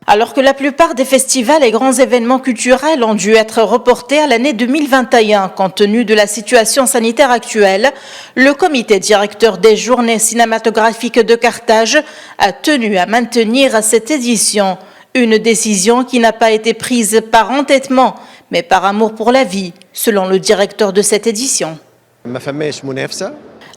Alors que la plupart des festivals et grands événements culturels ont dû être reportés à l'année 2021 compte tenu de la situation sanitaire actuelle, le comité directeur des journées cinématographiques de Carthage a tenu à maintenir cette édition. Une décision qui n'a pas été prise par entêtement, mais par amour pour la vie, selon le directeur de cette édition.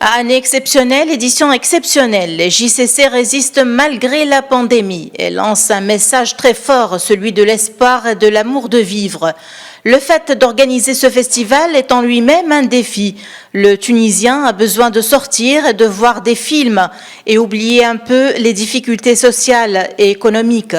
À année exceptionnelle, édition exceptionnelle, les JCC résistent malgré la pandémie et lancent un message très fort, celui de l'espoir et de l'amour de vivre. Le fait d'organiser ce festival est en lui-même un défi. Le Tunisien a besoin de sortir et de voir des films et oublier un peu les difficultés sociales et économiques.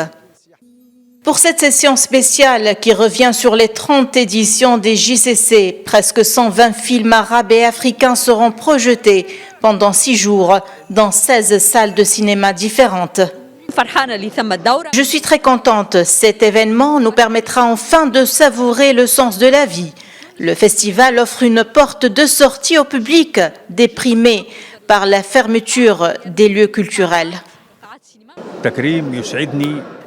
Pour cette session spéciale qui revient sur les 30 éditions des JCC, presque 120 films arabes et africains seront projetés pendant 6 jours dans 16 salles de cinéma différentes. Je suis très contente. Cet événement nous permettra enfin de savourer le sens de la vie. Le festival offre une porte de sortie au public déprimé par la fermeture des lieux culturels.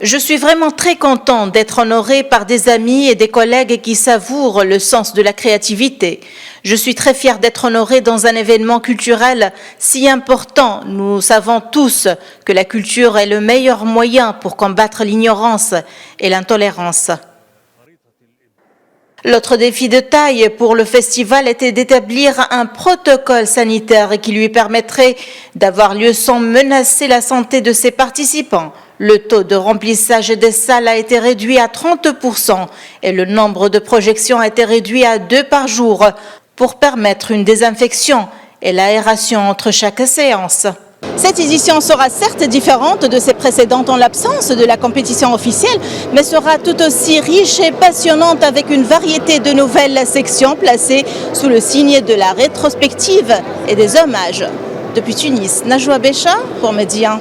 Je suis vraiment très content d'être honoré par des amis et des collègues qui savourent le sens de la créativité. Je suis très fière d'être honoré dans un événement culturel si important. Nous savons tous que la culture est le meilleur moyen pour combattre l'ignorance et l'intolérance. L'autre défi de taille pour le festival était d'établir un protocole sanitaire qui lui permettrait d'avoir lieu sans menacer la santé de ses participants. Le taux de remplissage des salles a été réduit à 30% et le nombre de projections a été réduit à 2 par jour pour permettre une désinfection et l'aération entre chaque séance. Cette édition sera certes différente de ses précédentes en l'absence de la compétition officielle, mais sera tout aussi riche et passionnante avec une variété de nouvelles sections placées sous le signe de la rétrospective et des hommages. Depuis Tunis, Najwa Bécha pour Média.